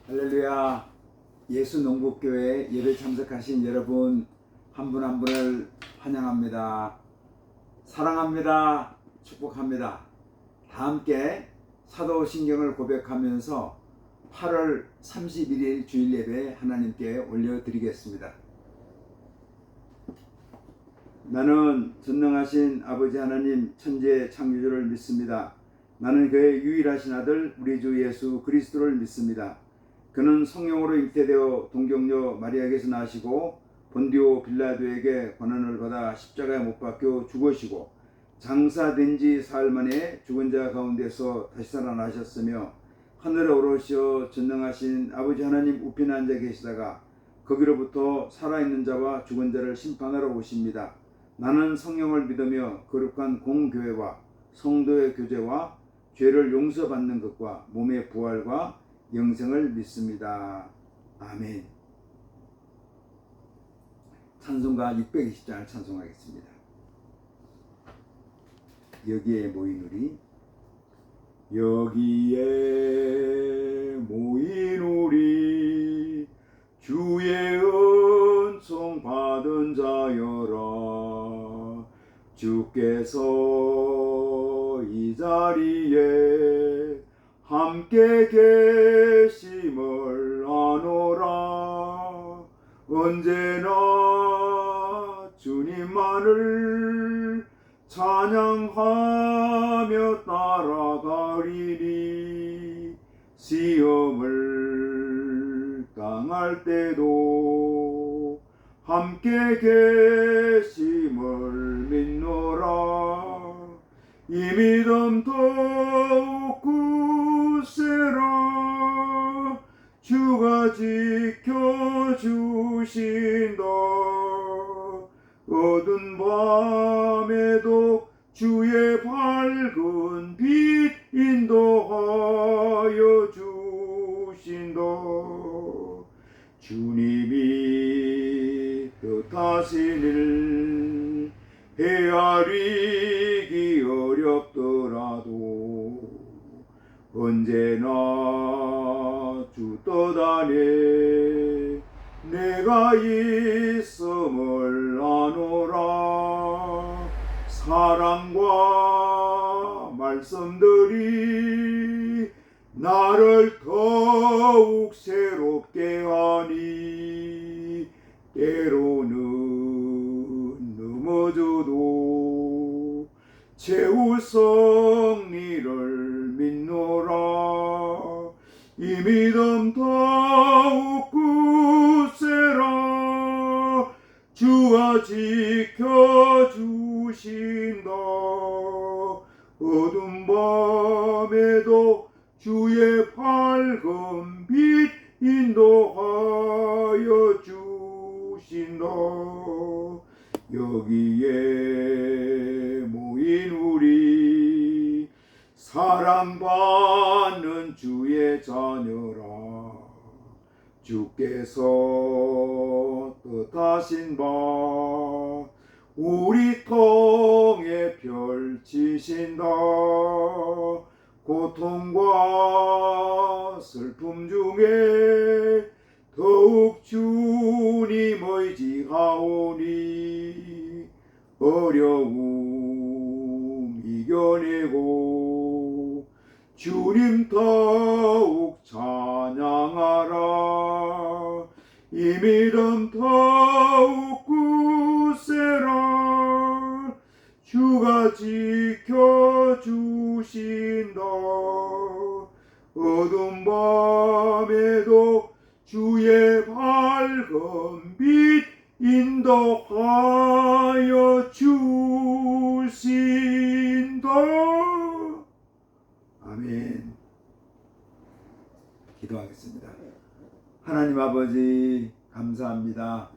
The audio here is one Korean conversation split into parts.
할렐루야. 예수 농국교회 예배 참석하신 여러분 한 분 한 분을 환영합니다. 사랑합니다. 축복합니다. 다 함께 사도신경을 고백하면서 8월 31일 주일 예배 하나님께 올려드리겠습니다. 나는 전능하신 아버지 하나님 천재 창조주를 믿습니다. 나는 그의 유일하신 아들 우리 주 예수 그리스도를 믿습니다. 그는 성령으로 잉태되어 동정녀 마리아에게서 나시고 본디오 빌라도에게 고난을 받아 십자가에 못 박혀 죽으시고 장사된 지 사흘 만에 죽은 자 가운데서 다시 살아나셨으며 하늘에 오르시어 전능하신 아버지 하나님 우편에 앉아 계시다가 거기로부터 살아있는 자와 죽은 자를 심판하러 오십니다. 나는 성령을 믿으며 거룩한 공교회와 성도의 교제와 죄를 용서받는 것과 몸의 부활과 영생을 믿습니다. 아멘. 찬송가 620장을 찬송하겠습니다. 여기에 모인 우리 주의 은총 받은 자여라. 주께서 이 자리에 함께 계심을 아노라. 언제나 주님만을 찬양하며 따라가리니 시험을 당할 때도 함께 계심을 믿노라. 이 믿음 더욱 굳세라. 주가 지켜주신다. 어두운 밤에도 주의 밝은 빛 인도하여 주신다. 주님이 뜻하신 일 헤아리기 어렵더라도 언제나 주 뜻 안에 내가 있음을 아노라. 사랑과 말씀들이 나를 더욱 새롭게 하니 때로는 넘어져도 최후 승리를 믿노라. 이 믿음 더욱 굳세라. 주가 지켜주신다. 어두운 밤에도 주의 밝은 빛 인도하여 주신다. 여기에 모인 우리 사랑받는 주의 자녀라. 주께서 뜻하신 바 우리 통에 펼치신다. 고통과 슬픔 중에 더욱 주님 의지하오니 어려움 이겨내고 주님 더욱 찬양하라. 이 믿음 더욱 굳세라. 주가 지켜주신다. 어두운 밤에도 주의 밝은 빛 인도하여 주신다. 아멘. 기도하겠습니다. 하나님 아버지 감사합니다.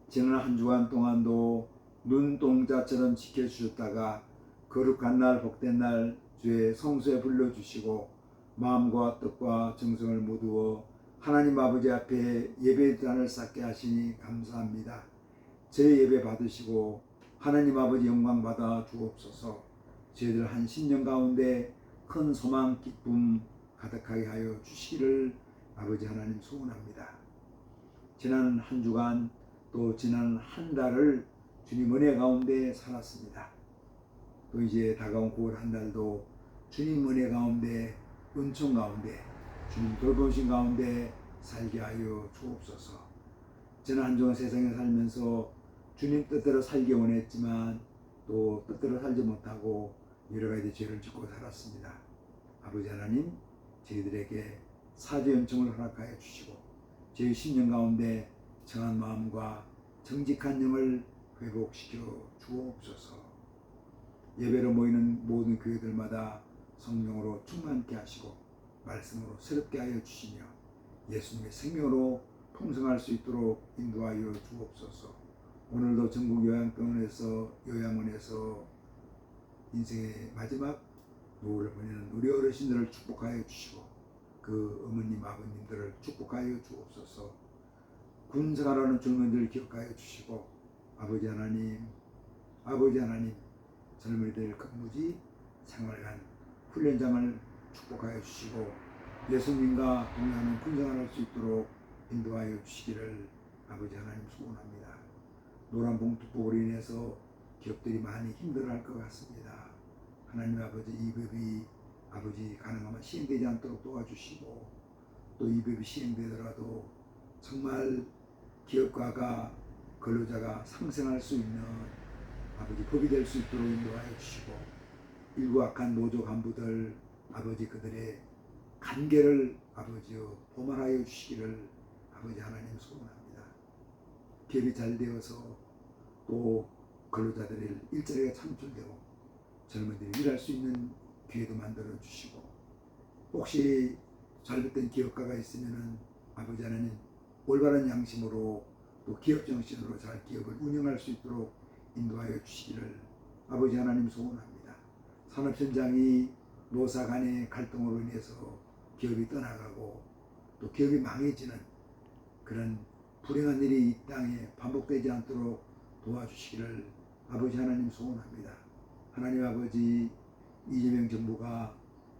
지난 한 주간 동안도 눈동자처럼 지켜주셨다가 거룩한 날 복된 날 주의 성소에 불러주시고 마음과 뜻과 정성을 모두어 하나님 아버지 앞에 예배단을 쌓게 하시니 감사합니다. 제 예배 받으시고 하나님 아버지 영광 받아 주옵소서. 저희들 한 신년 가운데 큰 소망 기쁨 가득하게 하여 주시기를 아버지 하나님 소원합니다. 지난 한 주간 또 지난 한 달을 주님 은혜 가운데 살았습니다. 또 이제 다가온 9월 한 달도 주님 은혜 가운데, 은총 가운데, 주님 돌보신 가운데 살게 하여 주옵소서. 지난 한 주간 세상에 살면서 주님 뜻대로 살기 원했지만 또 뜻대로 살지 못하고 여러 가지 죄를 짓고 살았습니다. 아버지 하나님, 저희들에게 사죄 은총을 허락하여 주시고 저희 심령 가운데 정한 마음과 정직한 영을 회복시켜 주옵소서. 예배로 모이는 모든 교회들마다 성령으로 충만케 하시고 말씀으로 새롭게 하여 주시며 예수님의 생명으로 풍성할 수 있도록 인도하여 주옵소서. 오늘도 전국 요양원에서 인생의 마지막 노후를 보내는 우리 어르신들을 축복하여 주시고 그 어머님 아버님들을 축복하여 주옵소서. 군 생활하는 젊은이들을 기억하여 주시고 아버지 하나님 젊은이들 근무지 생활관 훈련장을 축복하여 주시고 예수님과 동행하는 군 생활할 수 있도록 인도하여 주시기를 아버지 하나님 소원합니다. 노란 봉투법으로 인해서 기업들이 많이 힘들어할 것 같습니다. 하나님 아버지, 이 법이 아버지 가능하면 시행되지 않도록 도와주시고 또 이 법이 시행되더라도 정말 기업가가 근로자가 상생할 수 있는 아버지 법이 될 수 있도록 인도하여 주시고 일부 악한 노조 간부들 아버지 그들의 관계를 아버지여 보말하여 주시기를 아버지 하나님 소원합니다. 기업이 잘 되어서 또 근로자들의 일자리가 창출되고 젊은이들이 일할 수 있는 기회도 만들어 주시고 혹시 잘못된 기업가가 있으면은 아버지 하나님 올바른 양심으로 또 기업 정신으로 잘 기업을 운영할 수 있도록 인도하여 주시기를 아버지 하나님 소원합니다. 산업 현장이 노사 간의 갈등으로 인해서 기업이 떠나가고 또 기업이 망해지는 그런 불행한 일이 이 땅에 반복되지 않도록 도와주시기를 아버지 하나님 소원합니다. 하나님 아버지, 이재명 정부가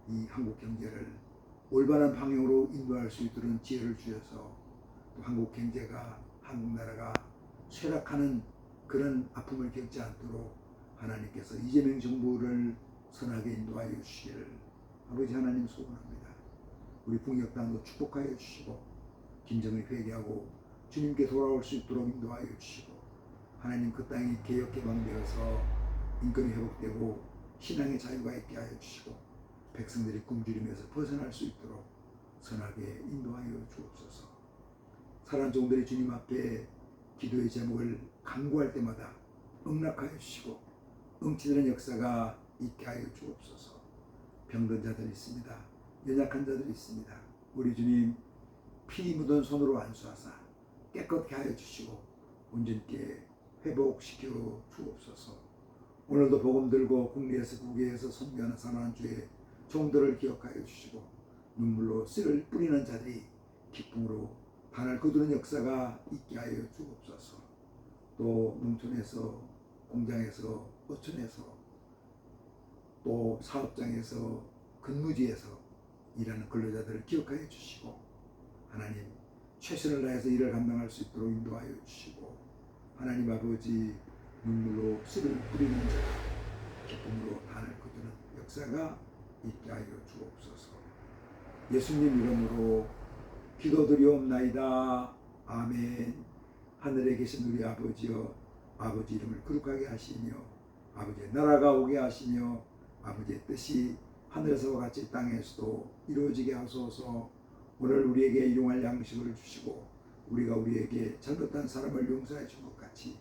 이 한국 경제를 올바른 방향으로 인도할 수 있도록 지혜를 주셔서 또 한국 경제가 한국 나라가 쇠락하는 그런 아픔을 겪지 않도록 하나님께서 이재명 정부를 선하게 인도하여 주시기를 아버지 하나님 소원합니다. 우리 북녘땅도 축복하여 주시고 김정은이 회개하고 주님께 돌아올 수 있도록 인도하여 주시고 하나님 그 땅이 개혁 개방되어서 인권이 회복되고 신앙의 자유가 있게 하여 주시고 백성들이 굶주리면서 벗어날 수 있도록 선하게 인도하여 주옵소서. 살아난 종들이 주님 앞에 기도의 제목을 간구할 때마다 응답하여 주시고 응치되는 역사가 있게 하여 주옵소서. 병든 자들이 있습니다. 연약한 자들이 있습니다. 우리 주님 피 묻은 손으로 안수하사 깨끗게 하여 주시고 온전케 회복시켜 주옵소서. 오늘도 복음 들고 국리에서 국외에서 선교하는 사랑하는 주의 종들을 기억하여 주시고 눈물로 씨를 뿌리는 자들이 기쁨으로 반을 거두는 역사가 있게 하여 주옵소서. 또 농촌에서 공장에서 어촌에서 또 사업장에서 근무지에서 일하는 근로자들을 기억하여 주시고 하나님 최선을 다해서 일을 감당할 수 있도록 인도하여 주시고 하나님 아버지 눈물로 씨를 뿌리는 자 기쁨으로 반을 거두는 역사가 있게 하여 주옵소서. 예수님 이름으로 기도드리옵나이다. 아멘. 하늘에 계신 우리 아버지여, 아버지 이름을 거룩하게 하시며 아버지의 나라가 오게 하시며 아버지의 뜻이 하늘에서와 같이 땅에서도 이루어지게 하소서. 오늘 우리에게 일용할 양식을 주시고 우리가 우리에게 잘못한 사람을 용서해 준 것 같이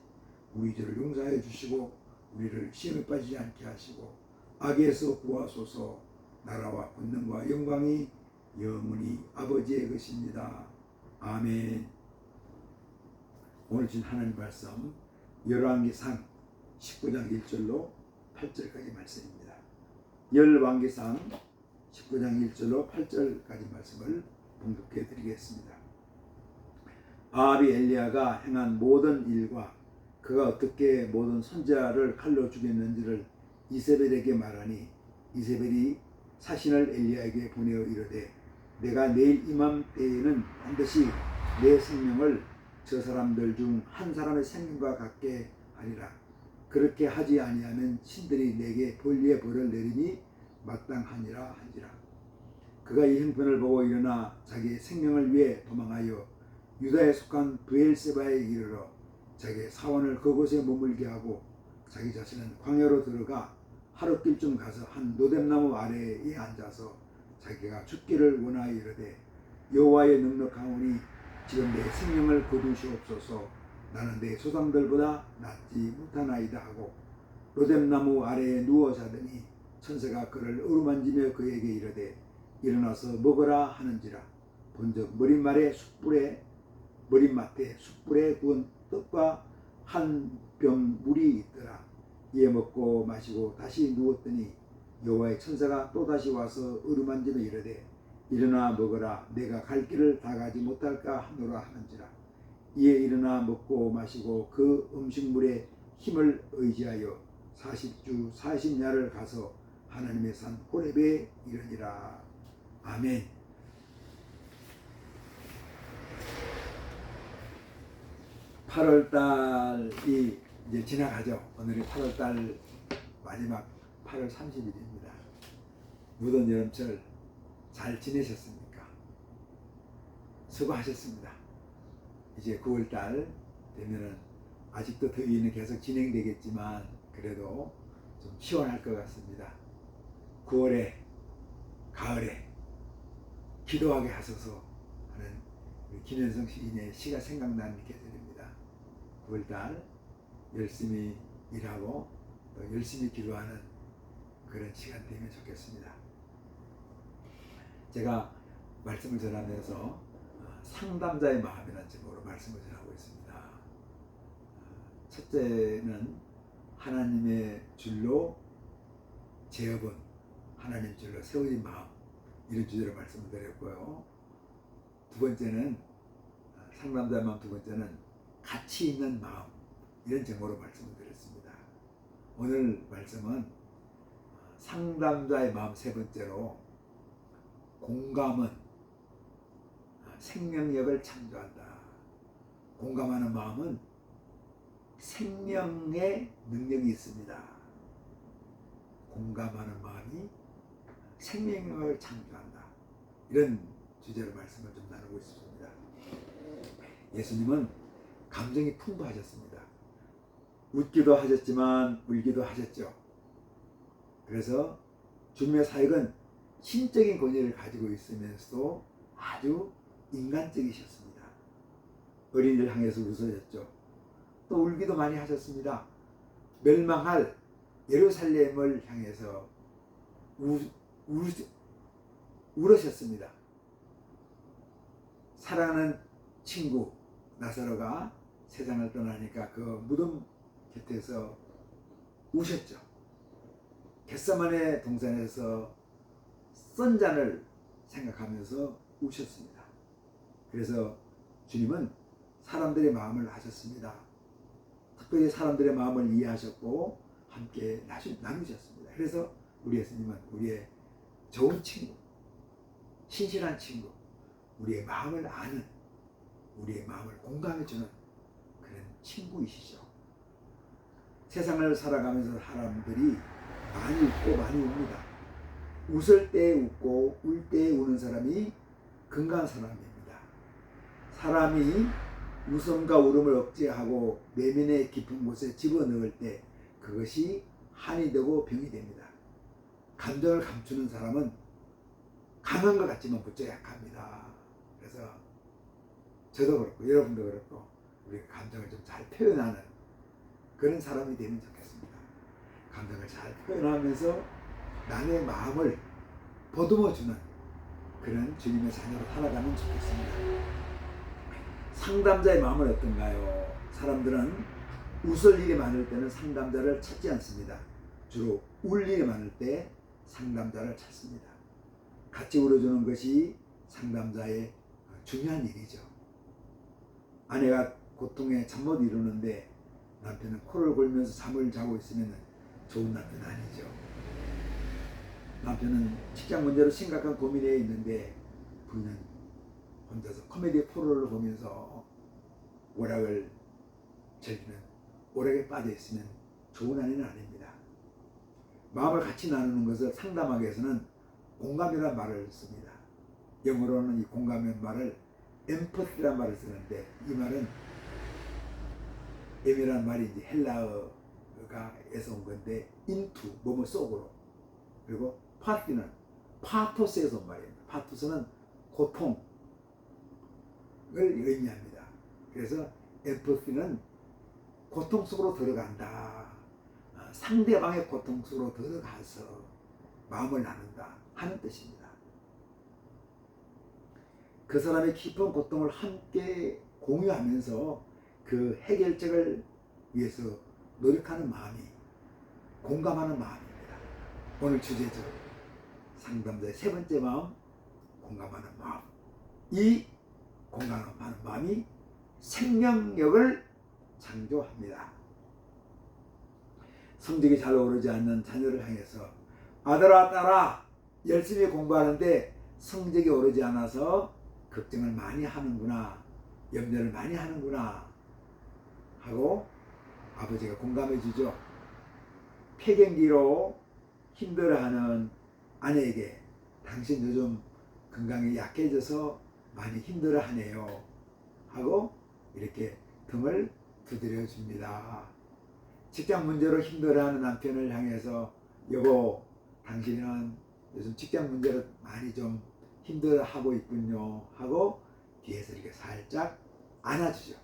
우리 죄를 용서해 주시고 우리를 시험에 빠지지 않게 하시고 악에서 구하소서. 나라와 권능과 영광이 영원히 아버지의 것입니다. 아멘. 오늘 준 하나님 말씀 열왕기상 19장 1절로 8절까지 말씀입니다. 열왕기상 19장 1절로 8절까지 말씀을 봉독해 드리겠습니다. 아합이 엘리야가 행한 모든 일과 그가 어떻게 모든 선지자를 칼로 죽였는지를 이세벨에게 말하니 이세벨이 사신을 엘리야에게 보내어 이르되 내가 내일 이맘때에는 반드시 내 생명을 저 사람들 중 한 사람의 생명과 같게 하리라. 그렇게 하지 아니하면 신들이 내게 볼리의 벌을 내리니 마땅하니라 한지라. 그가 이 형편을 보고 일어나 자기의 생명을 위해 도망하여 유다에 속한 브엘세바에 이르러 자기의 사원을 그곳에 머물게 하고 자기 자신은 광야로 들어가 하룻길쯤 가서 한 노뎀나무 아래에 앉아서 자기가 죽기를 원하여 이르되 여호와의 능력하오니 지금 내 생명을 거두시옵소서. 나는 내 조상들보다 낫지 못하나이다 하고 노뎀나무 아래에 누워 자더니 천사가 그를 어루만지며 그에게 이르되 일어나서 먹으라 하는지라. 본즉 머릿말에 숯불에 머릿맛에 숯불에 구운 떡과 한 병 물이 있더라. 이에 먹고 마시고 다시 누웠더니 여호와의 천사가 또다시 와서 어루만지며 이르되 일어나 먹으라. 내가 갈 길을 다 가지 못할까 하노라 하는지라. 이에 일어나 먹고 마시고 그 음식물의 힘을 의지하여 40주 40야를 가서 하나님의 산 호렙에 이르니라. 아멘. 8월달이 이제 지나가죠. 오늘이 8월달 마지막 8월 30일입니다. 무더운 여름철 잘 지내셨습니까? 수고하셨습니다. 이제 9월달 되면은 아직도 더위는 계속 진행되겠지만 그래도 좀 시원할 것 같습니다. 9월에 가을에 기도하게 하소서 하는 김현성 시인의 시가 생각나는 계절입니다. 9월달 열심히 일하고 또 열심히 기도하는 그런 시간 되면 좋겠습니다. 제가 말씀을 전하면서 상담자의 마음이라는 제목으로 말씀을 전하고 있습니다. 첫째는 하나님의 줄로 제업은 하나님 줄로 세워진 마음, 이런 주제로 말씀을 드렸고요. 두 번째는 상담자의 마음, 두 번째는 가치 있는 마음, 이런 제목으로 말씀을 드렸습니다. 오늘 말씀은 상담자의 마음 세 번째로 공감은 생명력을 창조한다. 공감하는 마음은 생명의 능력이 있습니다. 공감하는 마음이 생명력을 창조한다. 이런 주제로 말씀을 좀 나누고 있습니다. 예수님은 감정이 풍부하셨습니다. 웃기도 하셨지만 울기도 하셨죠. 그래서 주님의 사역은 신적인 권위를 가지고 있으면서도 아주 인간적이셨습니다. 어린이를 향해서 웃으셨죠. 또 울기도 많이 하셨습니다. 멸망할 예루살렘을 향해서 울으셨습니다. 사랑하는 친구 나사로가 세상을 떠나니까 그 무덤 곁에서 우셨죠. 겟세마네 동산에서 선잔을 생각하면서 우셨습니다. 그래서 주님은 사람들의 마음을 아셨습니다. 특별히 사람들의 마음을 이해하셨고 함께 나누셨습니다. 그래서 우리 예수님은 우리의 좋은 친구, 신실한 친구, 우리의 마음을 아는, 우리의 마음을 공감해주는 그런 친구이시죠. 세상을 살아가면서 사람들이 많이 웃고 많이 웁니다. 웃을 때 웃고 울 때 우는 사람이 건강한 사람입니다. 사람이 웃음과 울음을 억제하고 내면의 깊은 곳에 집어넣을 때 그것이 한이 되고 병이 됩니다. 감정을 감추는 사람은 강한 것 같지만 무척 약합니다. 그래서 저도 그렇고 여러분도 그렇고 우리 감정을 좀 잘 표현하는 그런 사람이 되면 좋겠습니다. 감정을 잘 표현하면서 남의 마음을 보듬어주는 그런 주님의 자녀로 살아가면 좋겠습니다. 상담자의 마음은 어떤가요? 사람들은 웃을 일이 많을 때는 상담자를 찾지 않습니다. 주로 울 일이 많을 때 상담자를 찾습니다. 같이 울어주는 것이 상담자의 중요한 일이죠. 아내가 고통에 잠 못 이루는데 남편은 코를 골면서 잠을 자고 있으면 좋은 남편 아니죠. 남편은 직장 문제로 심각한 고민에 있는데 부인은 혼자서 코미디 프로를 보면서 오락을 즐기는, 오락에 빠져 있으면 좋은 아이는 아닙니다. 마음을 같이 나누는 것을 상담하기 위해서는 공감이라는 말을 씁니다. 영어로는 이 공감이라는 말을 empathy라는 말을 쓰는데, 이 말은 M이라는 말이 이제 헬라어가에서 온 건데 into 뭐뭐 속으로, 그리고 파티는 파토스에서 온 말입니다. 파토스는 고통을 의미합니다. 그래서 empathy는 고통 속으로 들어간다, 상대방의 고통 속으로 들어가서 마음을 나눈다 하는 뜻입니다. 그 사람의 깊은 고통을 함께 공유하면서 그 해결책을 위해서 노력하는 마음이 공감하는 마음입니다. 오늘 주제죠. 상담자의 세 번째 마음, 공감하는 마음. 이 공감하는 마음이 생명력을 창조합니다. 성적이 잘 오르지 않는 자녀를 향해서 아들아 딸아 열심히 공부하는데 성적이 오르지 않아서 걱정을 많이 하는구나, 염려를 많이 하는구나 하고 아버지가 공감해 주죠. 폐경기로 힘들어하는 아내에게 당신 요즘 건강이 약해져서 많이 힘들어하네요 하고 이렇게 등을 두드려 줍니다. 직장 문제로 힘들어하는 남편을 향해서 여보 당신은 요즘 직장 문제로 많이 좀 힘들어하고 있군요 하고 뒤에서 이렇게 살짝 안아주죠.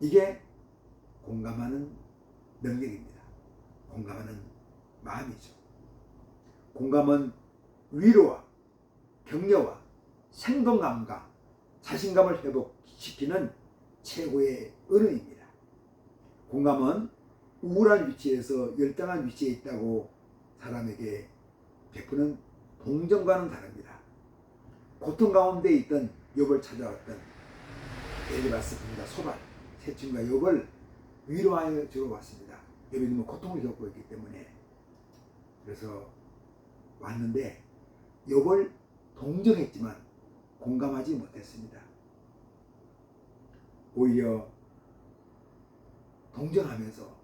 이게 공감하는 능력입니다. 공감하는 마음이죠. 공감은 위로와 격려와 생동감과 자신감을 회복시키는 최고의 은혜입니다. 공감은 우울한 위치에서 열등한 위치에 있다고 사람에게 베푸는 동정과는 다릅니다. 고통 가운데 있던 욥을 찾아왔던 엘리바스입니다. 소발 세 친구가 욥을 위로하여 주러 왔습니다. 욥이 너무 고통을 겪고 있기 때문에. 그래서 왔는데 욥을 동정했지만 공감하지 못했습니다. 오히려 동정하면서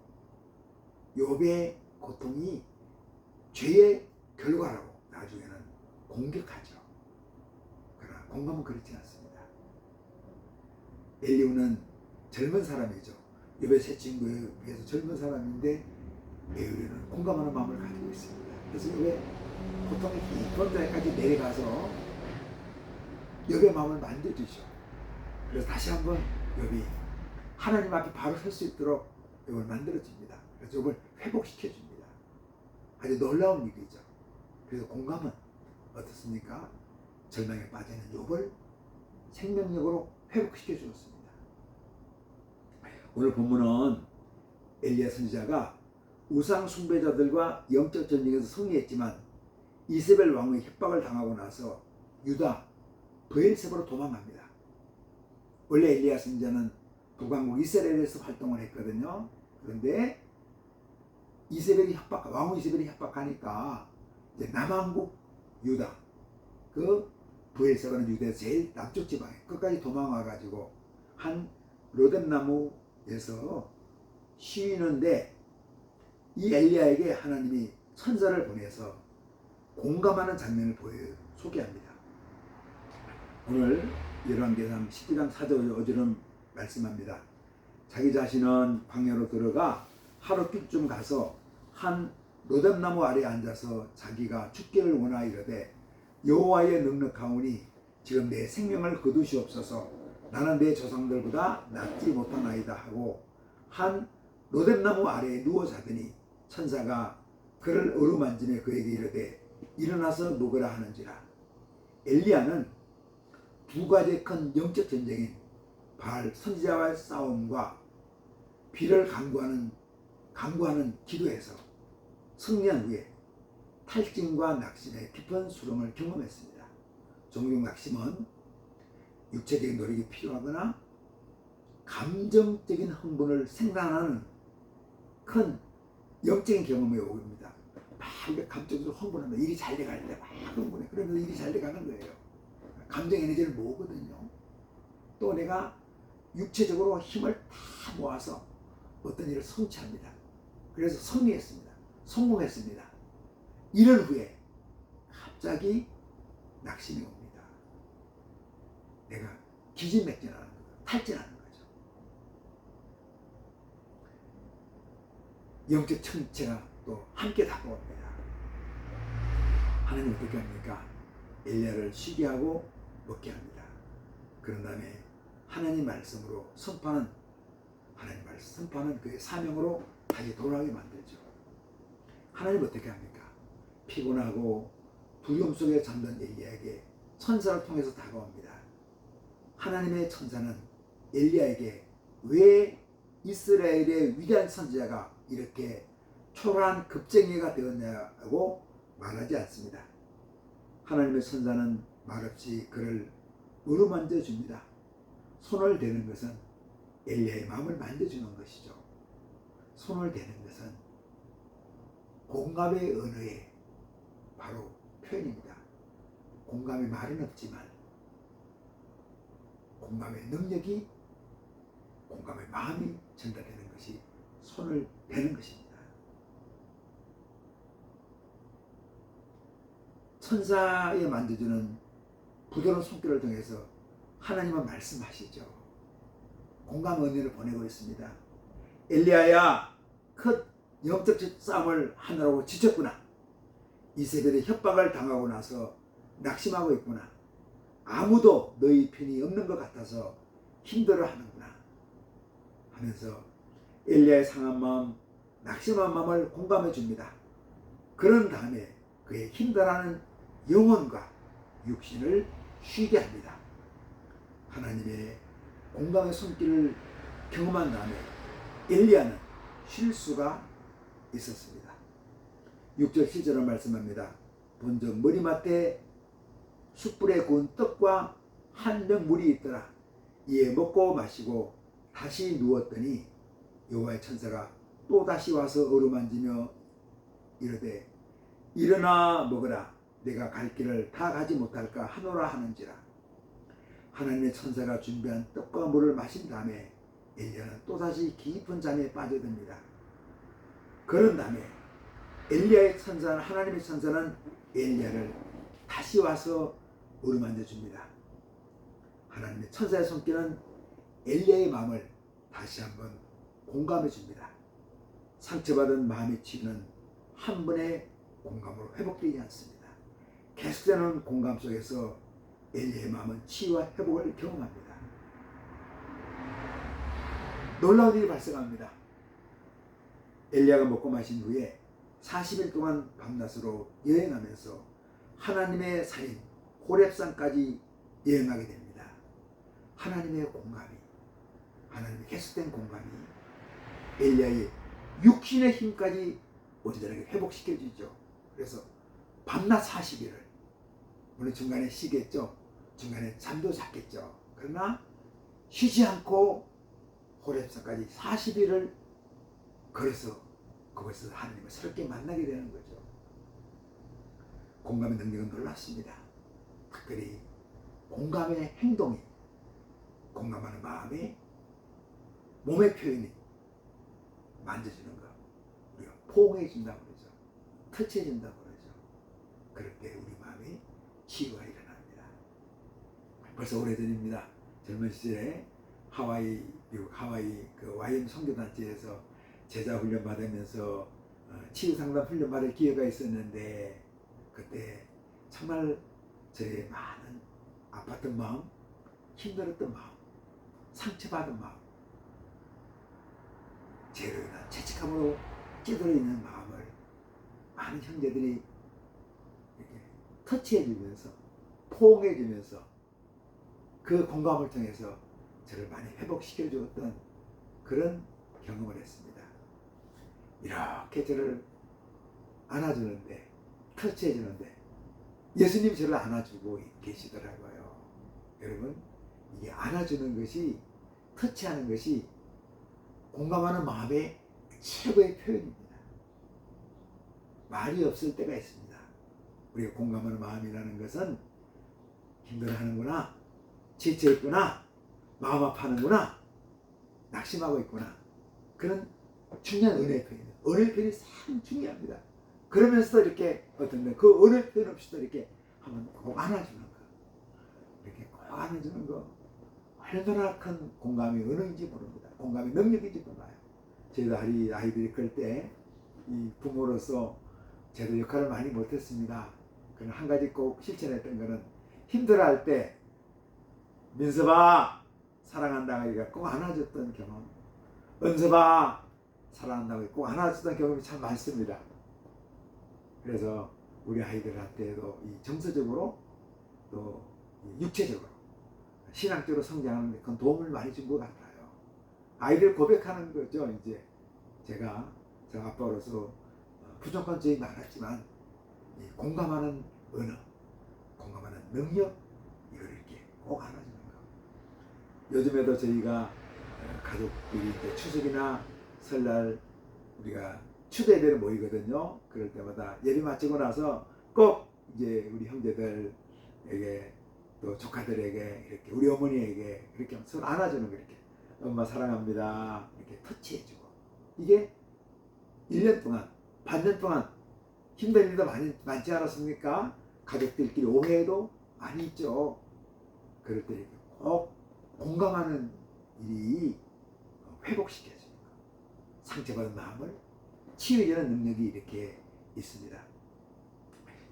욥의 고통이 죄의 결과라고 나중에는 공격하죠. 그러나 공감은 그렇지 않습니다. 엘리후는 젊은 사람이죠. 욥의 세 친구에 비해서 젊은 사람인데 엘리후는 공감하는 마음을 가지고 있습니다. 그래서 욥의 고통이 깊은 자리까지 내려가서 욥의 마음을 만져주죠. 그래서 다시 한번 욥이 하나님 앞에 바로 설 수 있도록 욥을 만들어줍니다. 그래서 욥을 회복시켜줍니다. 아주 놀라운 일이죠. 그래서 공감은 어떻습니까? 절망에 빠지는 욥을 생명력으로 회복시켜 주었습니다. 오늘 본문은 엘리야 선지자가 우상 숭배자들과 영적 전쟁에서 승리했지만 이세벨 왕의 협박을 당하고 나서 유다 브엘세바로 도망갑니다. 원래 엘리야 선지자는 북왕국 이스라엘에서 활동을 했거든요. 그런데 왕후 이세벨이 협박하니까 이제 남왕국 유다, 그 브엘세바는 유다에서 제일 남쪽 지방에 끝까지 도망와가지고 한 로뎀나무에서 쉬는데 이 엘리야에게 하나님이 천사를 보내서 공감하는 장면을 소개합니다. 오늘 열왕기상 10장 4절 5절은 말씀합니다. 자기 자신은 광야로 들어가 하룻길쯤 가서 한 로뎀나무 아래에 앉아서 자기가 죽기를 원하여 이르되 여호와의 능력하오니 지금 내 생명을 거두시옵소서. 나는 내 조상들보다 낫지 못하나이다 하고 한 로뎀나무 아래에 누워 자더니 천사가 그를 어루만지며 그에게 이르되 일어나서 먹으라 하는지라. 엘리야는 두 가지 큰 영적 전쟁인 바알 선지자와의 싸움과 비를 강구하는 기도에서 승리한 후에 탈진과 낙심의 깊은 수렁을 경험했습니다. 종종 낙심은 육체적인 노력이 필요하거나 감정적인 흥분을 생산하는 큰 영적인 경험에 오릅니다. 막 감정적으로 흥분한다. 일이 잘 돼갈 때 막 흥분해. 그러면서 일이 잘 돼가는 거예요. 감정 에너지를 모으거든요. 또 내가 육체적으로 힘을 다 모아서 어떤 일을 성취합니다. 그래서 승리했습니다. 성공했습니다. 이런 후에 갑자기 낙심이 옵니다. 내가 기진맥진하는 거죠. 탈진하는 거죠. 영적 천체가 또 함께 다가옵니다. 하나님 어떻게 합니까? 엘리야를 쉬게 하고 먹게 합니다. 그런 다음에 하나님 말씀으로 선포하는, 하나님 말씀 선포하는 그의 사명으로 다시 돌아가게 만들죠. 하나님 어떻게 합니까? 피곤하고 두려움 속에 잠든 엘리야에게 천사를 통해서 다가옵니다. 하나님의 천사는 엘리야에게 왜 이스라엘의 위대한 선지자가 이렇게 초라한 급쟁이가 되었냐고 말하지 않습니다. 하나님의 천사는 말없이 그를 어루만져 줍니다. 손을 대는 것은 엘리야의 마음을 만져주는 것이죠. 손을 대는 것은 공감의 언어의 바로 표현입니다. 공감의 말은 없지만 공감의 능력이, 공감의 마음이 전달되는 것이 손을 대는 것입니다. 천사에 만져주는 부드러운 손길을 통해서 하나님은 말씀하시죠. 공감 은혜를 보내고 있습니다. 엘리야야, 큰 영적 싸움을 하느라고 지쳤구나. 이세벨의 협박을 당하고 나서 낙심하고 있구나. 아무도 너희 편이 없는 것 같아서 힘들어하는구나 하면서 엘리야의 상한 마음, 낙심한 마음을 공감해 줍니다. 그런 다음에 그의 힘들어하는 영혼과 육신을 쉬게 합니다. 하나님의 공감의 손길을 경험한 다음에 엘리야는 쉴 수가 있었습니다. 6절 7절은 말씀합니다. 본적 머리맡에 숯불에 구운 떡과 한 병 물이 있더라. 이에 먹고 마시고 다시 누웠더니 여호와의 천사가 또 다시 와서 어루만지며 이르되 일어나 먹으라. 내가 갈 길을 다 가지 못할까 하노라 하는지라. 하나님의 천사가 준비한 떡과 물을 마신 다음에 엘리야는 또다시 깊은 잠에 빠져듭니다. 그런 다음에 엘리야의 천사는, 하나님의 천사는 엘리야를 다시 와서 어루만져 줍니다. 하나님의 천사의 손길은 엘리야의 마음을 다시 한번 공감해 줍니다. 상처받은 마음의 치유는 한 번의 공감으로 회복되지 않습니다. 계속되는 공감 속에서 엘리야의 마음은 치유와 회복을 경험합니다. 놀라운 일이 발생합니다. 엘리야가 먹고 마신 후에 40일 동안 밤낮으로 여행하면서 하나님의 산인 호렙산까지 여행하게 됩니다. 하나님의 공감이, 하나님의 계속된 공감이 엘리야의 육신의 힘까지 온전하게 회복시켜주죠. 그래서 밤낮 40일을, 물론 중간에 쉬겠죠. 중간에 잠도 잤겠죠. 그러나 쉬지 않고 호렙산까지 40일을 걸어서 그곳에서 하나님을 새롭게 만나게 되는 거죠. 공감의 능력은 놀랐습니다. 특별히 공감의 행동이, 공감하는 마음이, 몸의 표현이, 만져주는 것, 우리가 포옹해준다고 그러죠. 터치해준다고 그러죠. 그럴 때 우리 마음이 치유가 일어납니다. 벌써 오래전입니다. 젊은 시절에 하와이, 미국 하와이 그 YM 선교단체에서 제자 훈련 받으면서 치유 상담 훈련 받을 기회가 있었는데, 그때 정말 저의 많은 아팠던 마음, 힘들었던 마음, 상처받은 마음, 죄로 인한 죄책감으로 찌들어 있는 마음을 많은 형제들이 이렇게 터치해주면서, 포옹해주면서 그 공감을 통해서 저를 많이 회복시켜주었던 그런 경험을 했습니다. 이렇게 저를 안아주는데, 터치해주는데 예수님 저를 안아주고 계시더라고요. 여러분, 이게 안아주는 것이, 터치하는 것이 공감하는 마음의 최고의 표현입니다. 말이 없을 때가 있습니다. 우리가 공감하는 마음이라는 것은 힘들어하는구나, 지쳐있구나, 마음 아파하는구나, 낙심하고 있구나. 그런 중요한 은혜의 표현이에요. 은혜의 표현이 참 중요합니다. 그러면서도 이렇게 어떤 그 은혜의 표현 없이도 이렇게 한번 꼭 안아주는 거, 이렇게 꼭 안아주는 거, 얼마나 큰 공감의 은혜인지 모릅니다. 공감의 능력인지 몰라요. 저희도 아이들이 클 때 이 부모로서 제도 역할을 많이 못했습니다. 그러나 한 가지 꼭 실천했던 거는 힘들어할 때 민서봐 사랑한다고 하니까 꼭 안아줬던 경험, 은서봐 사랑한다고 꼭 안아줬던 경험이 참 많습니다. 그래서 우리 아이들한테도 이 정서적으로 또 육체적으로 신앙적으로 성장하는 데 그건 도움을 많이 준 것 같아요. 아이들 고백하는 거죠. 이제 제가 아빠로서 부족한 점이 많았지만 공감하는 언어, 공감하는 능력, 이걸 이렇게 꼭 알아주는 거. 요즘에도 저희가 가족들이 이제 추석이나 설날 우리가 추도 예배를 모이거든요. 그럴 때마다 예배 마치고 나서 꼭 이제 우리 형제들에게 또 조카들에게 이렇게 우리 어머니에게 이렇게 서로 안아주는 거, 이렇게 엄마 사랑합니다 이렇게 터치해주고, 이게 1년 동안 반년 동안 힘든 일도 많지 않았습니까? 가족들끼리 오해도 많이 있죠. 그럴 때 이렇게 꼭 공감하는 일이 회복시켜줍니다. 상처받은 마음을 치유하는 능력이 이렇게 있습니다.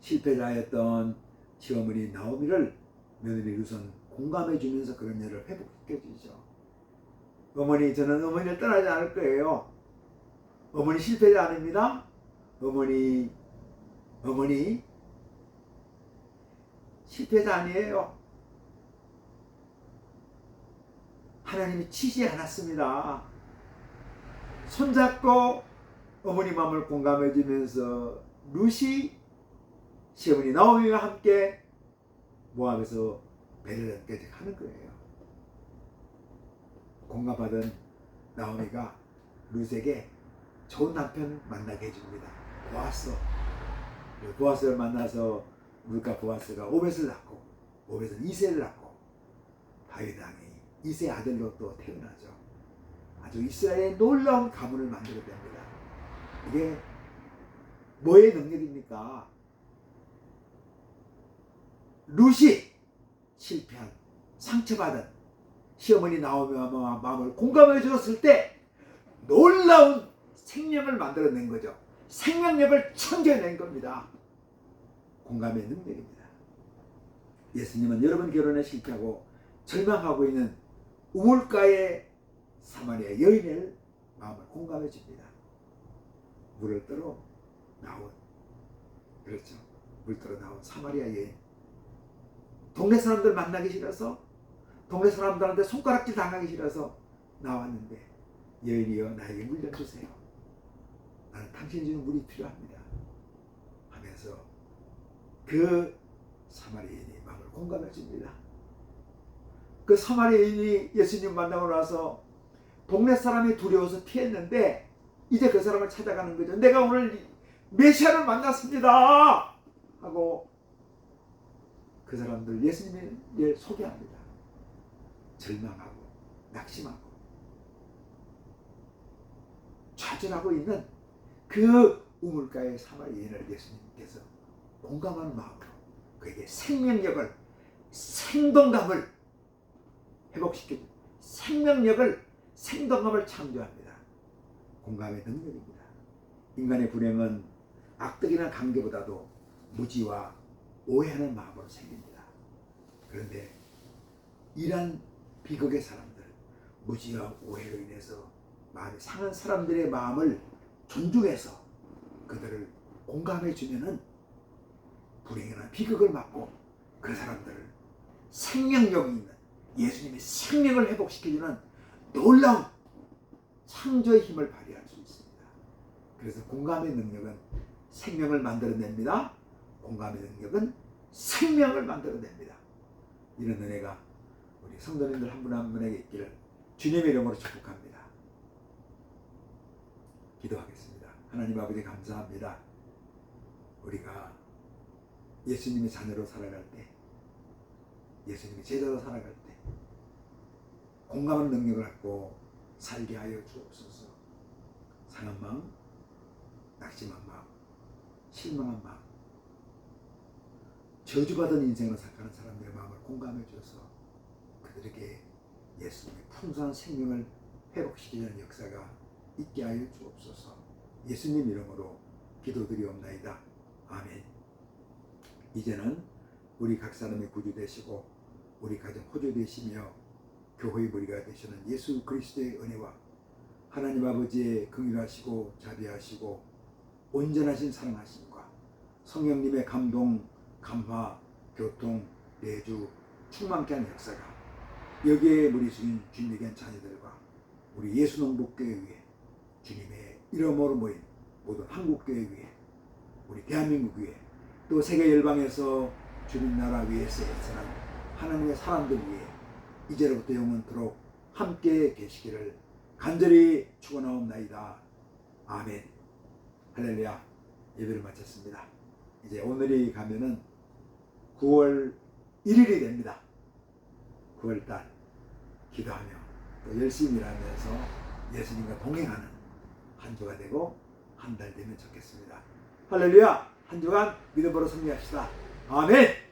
실패자였던 시어머니 나오미를 며느리 루선 공감해주면서 그런 일을 회복시켜주죠. 어머니, 저는 어머니를 떠나지 않을 거예요. 어머니 실패자 아닙니다. 어머니 실패자 아니에요. 하나님이 치지 않았습니다. 손잡고 어머니 마음을 공감해주면서 루시 시어머니 나오미와 함께 모압에서 베들레헴까지 가는 거예요. 공감받은 나오미가 룻에게 좋은 남편 만나게 해줍니다. 보아스를 만나서 룻과 보아스가 오벳을 낳고, 오벳은 이새를 낳고, 다윗 왕이 이새 아들로 또 태어나죠. 아주 이스라엘의 놀라운 가문을 만들어냅니다. 이게 뭐의 능력입니까? 룻이 실패한, 상처받은 시어머니 나오미와 마음을 공감해 주었을 때 놀라운 생명을 만들어낸 거죠. 생명력을 창조해낸 겁니다. 공감의 능력입니다. 예수님은 여러분 결혼에 실패하고 절망하고 있는 우물가의 사마리아 여인의 마음을 공감해 줍니다. 물을 떠러 나온, 그렇죠, 물 떠러 나온 사마리아 여인. 동네 사람들 만나기 싫어서, 동네 사람들한테 손가락질 당하기 싫어서 나왔는데, 여인이여 나에게 물 좀 주세요. 나는 당신 주는 물이 필요합니다 하면서 그 사마리아인이 마음을 공감해 줍니다. 그 사마리아인이 예수님 만나고 나서 동네 사람이 두려워서 피했는데 이제 그 사람을 찾아가는 거죠. 내가 오늘 메시아를 만났습니다 하고 그 사람들 예수님을 소개합니다. 절망하고 낙심하고 좌절하고 있는 그 우물가의 사마리아인을 예수님께서 공감하는 마음으로 그에게 생명력을, 생동감을 회복시키고 생명력을, 생동감을 창조합니다. 공감의 능력입니다. 인간의 불행은 악덕이나 관계보다도 무지와 오해하는 마음으로 생깁니다. 그런데 이런 비극의 사람들, 무지와 오해로 인해서 마음이 상한 사람들의 마음을 존중해서 그들을 공감해 주면은 불행이나 비극을 막고 그 사람들을 생명력이 있는, 예수님의 생명을 회복시켜주는 놀라운 창조의 힘을 발휘할 수 있습니다. 그래서 공감의 능력은 생명을 만들어냅니다. 공감의 능력은 생명을 만들어냅니다. 이런 은혜가 우리 성도님들 한 분 한 분에게 있기를 주님의 이름으로 축복합니다. 기도하겠습니다. 하나님 아버지 감사합니다. 우리가 예수님의 자녀로 살아갈 때 예수님이 제자로 살아갈 때 공감하는 능력을 갖고 살게 하여 주옵소서. 상한 마음, 낙심한 마음, 실망한 마음, 저주받은 인생을 살아가는 사람들의 마음을 공감해 주셔서 그들에게 예수님의 풍성한 생명을 회복시키는 역사가 있게 하여 주옵소서. 예수님 이름으로 기도드리옵나이다. 아멘. 이제는 우리 각 사람의 구주 되시고 우리 가정 호주 되시며 교회의 머리가 되시는 예수 그리스도의 은혜와 하나님 아버지의 긍휼하시고 자비하시고 온전하신 사랑하심과 성령님의 감동, 감화, 교통, 내주, 충만케 하는 역사가 여기에 무리 숙인 주님에게 한 자녀들과 우리 예수농복교회 위에 주님의 이름으로 모인 모든 한국교회 위에 우리 대한민국 위에 또 세계 열방에서 주님 나라 위에서 애쓰는 하나님의 사람들 위에 이제로부터 영원토록 함께 계시기를 간절히 축원하옵나이다. 아멘. 할렐루야. 예배를 마쳤습니다. 이제 오늘이 가면은 9월 1일이 됩니다. 9월달 기도하며 또 열심히 일하면서 예수님과 동행하는 한 주가 되고 한 달 되면 좋겠습니다. 할렐루야. 한 주간 믿음으로 승리합시다. 아멘.